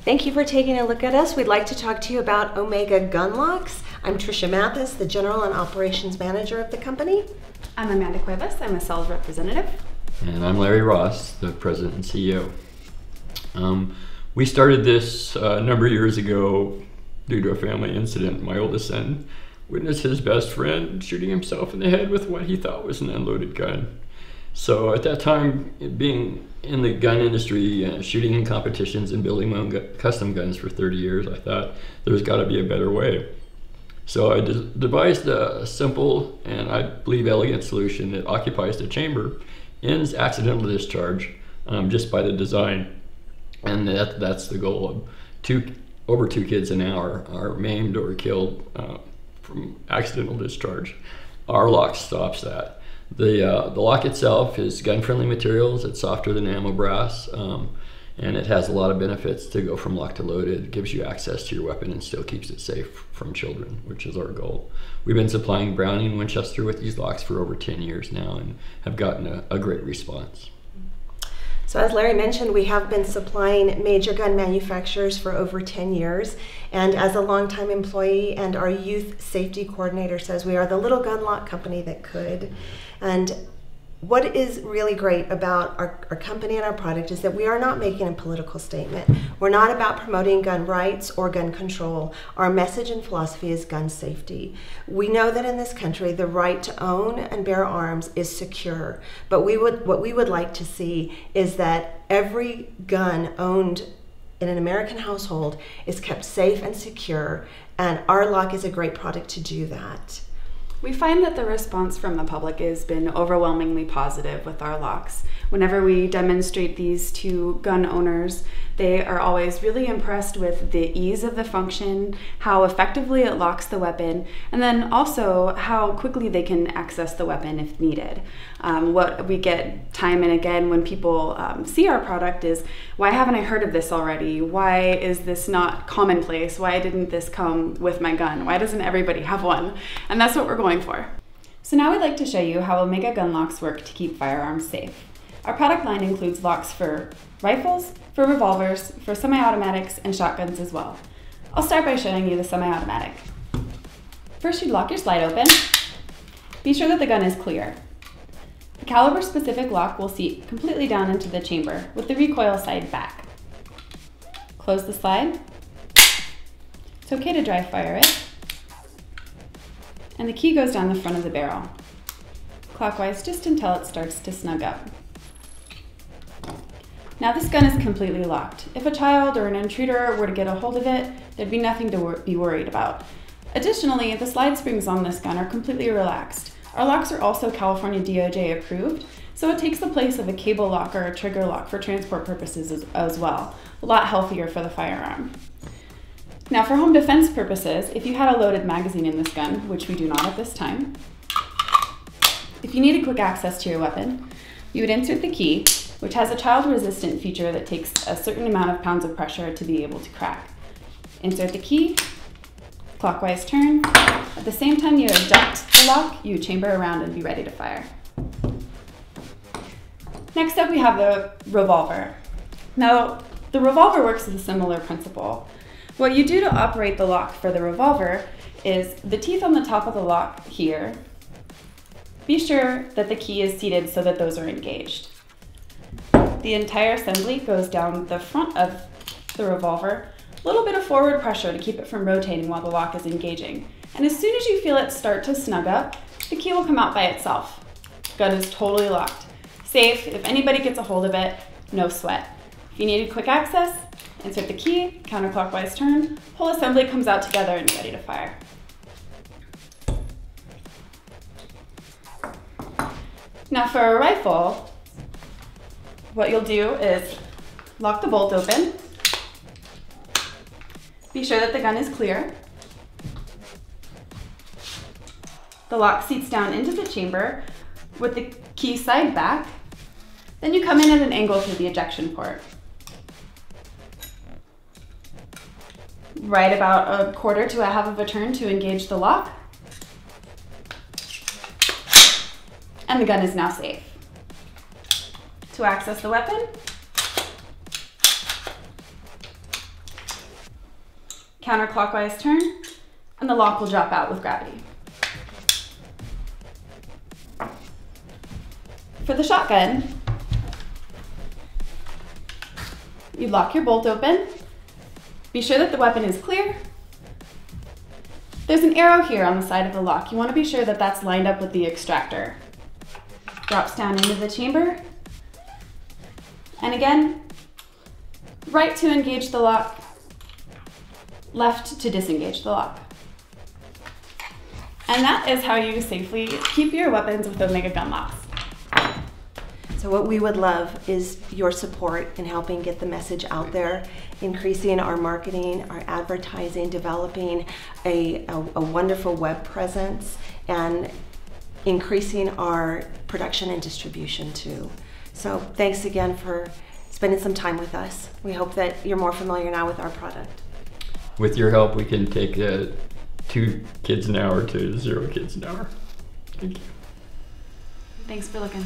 Thank you for taking a look at us. We'd like to talk to you about Omega Gunlocks. I'm Tricia Mathis, the General and Operations Manager of the company. I'm Amanda Cuevas. I'm a sales representative. And I'm Larry Ross, the President and CEO. We started this a number of years ago due to a family incident. My oldest son witnessed his best friend shooting himself in the head with what he thought was an unloaded gun. So at that time, being in the gun industry, shooting in competitions and building my own custom guns for 30 years, I thought there's got to be a better way. So I devised a simple and I believe elegant solution that occupies the chamber, ends accidental discharge just by the design. And that's the goal. Over two kids an hour are maimed or killed from accidental discharge. Our lock stops that. The lock itself is gun-friendly materials. It's softer than ammo brass, and it has a lot of benefits to go from lock to loaded. It gives you access to your weapon and still keeps it safe from children, which is our goal. We've been supplying Browning and Winchester with these locks for over 10 years now and have gotten a great response. So as Larry mentioned, we have been supplying major gun manufacturers for over 10 years. And as a longtime employee and our youth safety coordinator says, we are the little gun lock company that could. And what is really great about our company and our product is that we are not making a political statement. We're not about promoting gun rights or gun control. Our message and philosophy is gun safety. We know that in this country, the right to own and bear arms is secure. But what we would like to see is that every gun owned in an American household is kept safe and secure, and our lock is a great product to do that. We find that the response from the public has been overwhelmingly positive with our locks. Whenever we demonstrate these to gun owners, they are always really impressed with the ease of the function, how effectively it locks the weapon, and then also how quickly they can access the weapon if needed. What we get time and again when people see our product is, why haven't I heard of this already? Why is this not commonplace? Why didn't this come with my gun? Why doesn't everybody have one? And that's what we're going for. So now we'd like to show you how Omega gun locks work to keep firearms safe. Our product line includes locks for rifles, for revolvers, for semi-automatics, and shotguns as well. I'll start by showing you the semi-automatic. First, you'd lock your slide open. Be sure that the gun is clear. The caliber-specific lock will seat completely down into the chamber with the recoil side back. Close the slide. It's okay to dry fire it. And the key goes down the front of the barrel, clockwise just until it starts to snug up. Now this gun is completely locked. If a child or an intruder were to get a hold of it, there'd be nothing to be worried about. Additionally, the slide springs on this gun are completely relaxed. Our locks are also California DOJ approved, so it takes the place of a cable lock or a trigger lock for transport purposes as well. A lot healthier for the firearm. Now for home defense purposes, if you had a loaded magazine in this gun, which we do not at this time, if you needed quick access to your weapon, you would insert the key, which has a child-resistant feature that takes a certain amount of pounds of pressure to be able to crack. Insert the key, clockwise turn. At the same time you eject the lock, you chamber around and be ready to fire. Next up we have the revolver. Now, the revolver works with a similar principle. What you do to operate the lock for the revolver is the teeth on the top of the lock here. Be sure that the key is seated so that those are engaged. The entire assembly goes down the front of the revolver, a little bit of forward pressure to keep it from rotating while the lock is engaging. And as soon as you feel it start to snug up, the key will come out by itself. The gun is totally locked. Safe, if anybody gets a hold of it, no sweat. If you needed quick access, insert the key, counterclockwise turn, whole assembly comes out together and you're ready to fire. Now for a rifle, what you'll do is lock the bolt open. Be sure that the gun is clear. The lock seats down into the chamber with the key side back. Then you come in at an angle through the ejection port. Right about a quarter to a half of a turn to engage the lock. And the gun is now safe. To access the weapon, counterclockwise turn, and the lock will drop out with gravity. For the shotgun, you lock your bolt open. Be sure that the weapon is clear. There's an arrow here on the side of the lock. You want to be sure that that's lined up with the extractor. Drops down into the chamber. And again, right to engage the lock, left to disengage the lock. And that is how you safely keep your weapons with Omega gun locks. So what we would love is your support in helping get the message out there, increasing our marketing, our advertising, developing a wonderful web presence, and increasing our production and distribution too. So thanks again for spending some time with us. We hope that you're more familiar now with our product. With your help, we can take 2 kids an hour to 0 kids an hour. Thank you. Thanks for looking.